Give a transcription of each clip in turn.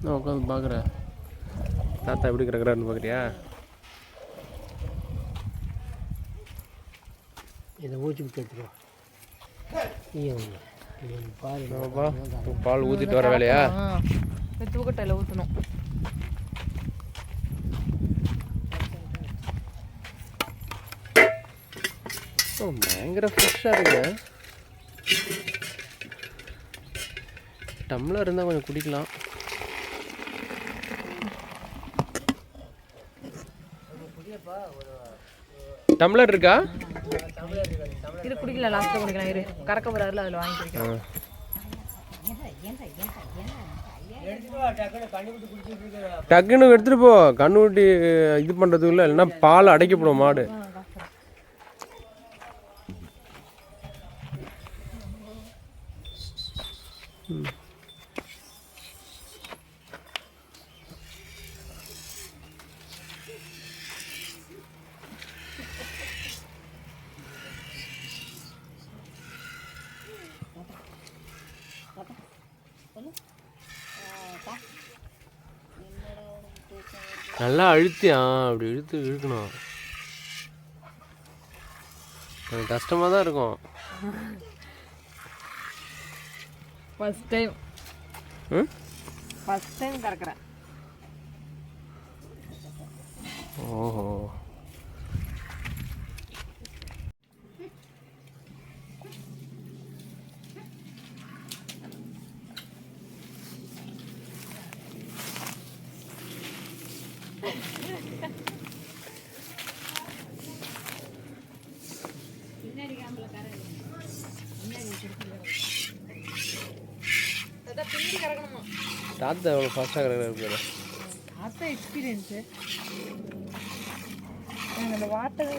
நான் உட்காந்து பார்க்குறேன். தாத்தா எப்படி கிடக்குறாருன்னு பார்க்குறியா? இதை ஊற்றி விட்டு எடுத்துருவோம். பால் ஊற்றிட்டு வர வேலையா? தூக்கட்டையில் ஊற்றணும். பயங்கர ஃப்ரெஷ்ஷாக இருக்கு. டம்ளர் இருந்தால் கொஞ்சம் குடிக்கலாம். டம்ளர் இருக்கா? இது குடிக்கலாம், லாஸ்ட்டில் குடிக்கலாம். இரு கறக்க போகிறாருல, அதில் வாங்கி குடிக்கலாம். டக்குன்னு எடுத்துகிட்டு போ. கண்ணுக்குட்டி இது பண்ணுறதுக்குள்ள இல்லைன்னா பால் அடைக்கப்படும் மாடு. நல்லா அழுத்தியா? அப்படி இழுக்கணும். கொஞ்சம் கஷ்டமாக தான் இருக்கும். ஃபர்ஸ்ட் டைம் கறக்கிறேன். ஓஹோ, தாத்தா எவ்வளோ ஃபாஸ்ட்டாக கிடக்குறாரு. தாத்தா எக்ஸ்பீரியன்ஸு. அந்த வாட்டர்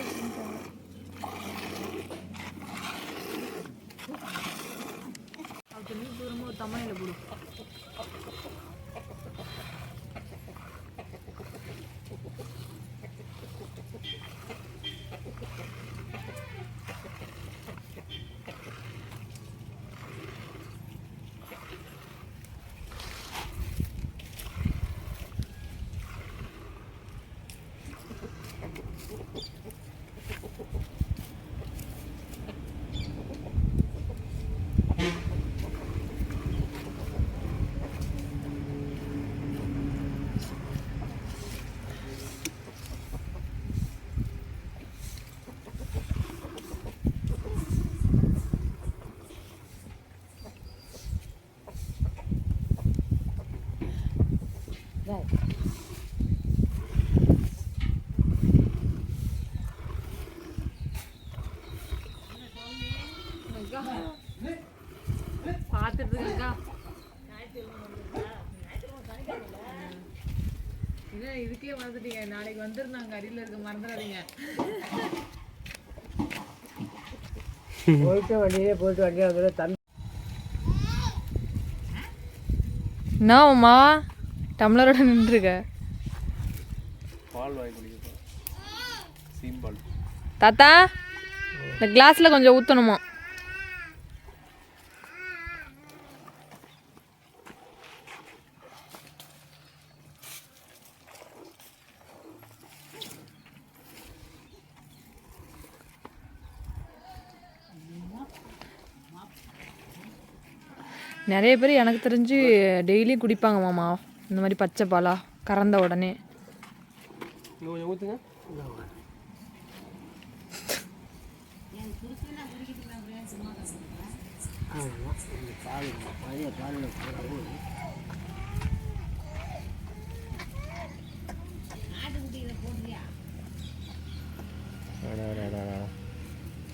அப்படி தூரமாக ஒரு தம்மனையில் போடும். பார்த்துட்டுருக்கா இதுக்கே வந்துட்டீங்க. நாளைக்கு வந்துருந்தாங்க, அடியில் இருக்க மறந்துடாதீங்க. போயிட்டு வண்டியே வந்து தம்பி என்னம்மா டம்ளரோட நின்றுருக்க? பால் வாங்கி குடிக்க. சீம்பால். தாத்தா இந்த கிளாஸில் கொஞ்சம் ஊற்றணுமா? நிறைய பேர் எனக்கு தெரிஞ்சு டெய்லியும் குடிப்பாங்க மாமா இந்த மாதிரி பச்சை பாலா கறந்த உடனே. ஊற்றுங்க.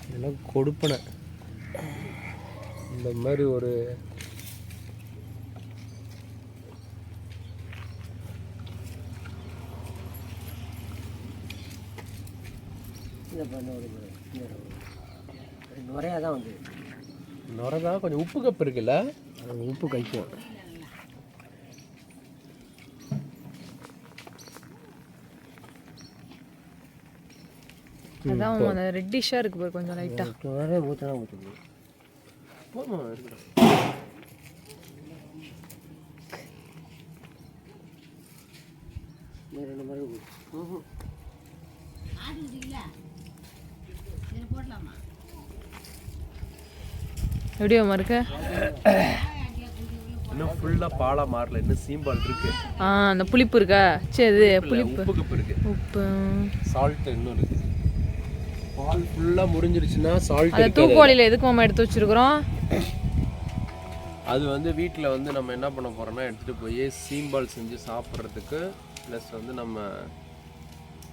இதெல்லாம் கொடுப்பன. இந்த மாதிரி ஒரு நுரையாக தான் வந்து நுரைதான். கொஞ்சம் உப்பு கப்பு இருக்குல்ல, உப்பு கைக்கும். அதான் அந்த ரெட்டிஷாக இருக்கு பாரு கொஞ்சம் லைட்டாக. நுரை ஊற்றினா ஊற்றுது. இன்னும் 2 மணி எப்படி மாமா இருக்கு? இன்னும் ஃபுல்லா பாலா மாறல, இன்னும் சீம்பால் இருக்கு. அந்த புளிப்பு இருக்கா? சரி புளிப்பு உப்பு இருக்கு, உப்பு சால்ட் இன்னும் இருக்கு. பால் ஃபுல்லா முடிஞ்சிருச்சுன்னா சால்ட் அந்த தூக்குவாளியில எதுக்கு மாமா எடுத்து வச்சிருக்கிறோம்? அது வந்து வீட்டில் வந்து நம்ம என்ன பண்ண போறோம்னா எடுத்துட்டு போய் சீம்பால் செஞ்சு சாப்பிட்றதுக்கு, ப்ளஸ் வந்து நம்ம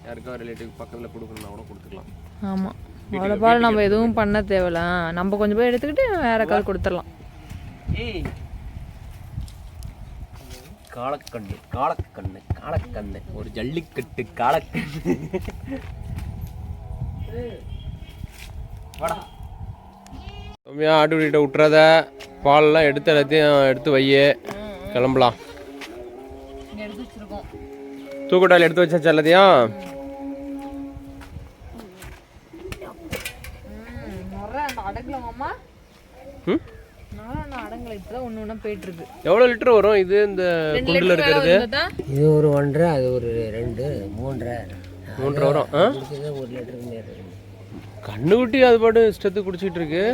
யாருக்காவது ரிலேட்டிவ் பக்கத்தில் கொடுக்கணும்னா கூட கொடுத்துக்கலாம். ஆமாம், அவ்வளோ பால் நம்ம எதுவும் பண்ண தேவையில்ல. நம்ம கொஞ்சம் போய் எடுத்துக்கிட்டு வேற கால் கொடுத்துடலாம். ஏய் காளக்கண்ணு காளக்கண்ணு காளக்கண்ணு, ஒரு ஜல்லிக்கட்டு காளக்கண்ணு. வாடா சௌமியா, ஆட்டுக்கிட்ட விட்டுறத, பால்லாம் எடுத்து எல்லாத்தையும் எடுத்து வையே, கிளம்பலாம். எடுத்து வச்சிருக்கோம். தூக்குட்டால் எடுத்து வச்சாச்சு எல்லாத்தையும். அடங்கல மாமா. அடங்கல, இப்பதான் ஒன்று ஒன்றா போயிட்டு இருக்கு. எவ்வளோ லிட்டர் வரும் இது இந்த குண்டில் இருக்கிறது? இது ஒரு 1.5, அது ஒரு 2, 3.5 வரும். 1 லிட்டருக்கு மேலே. கண்ணுக்குட்டி அது பாட்டு இஷ்டத்துக்கு குடிச்சிட்டு இருக்கு.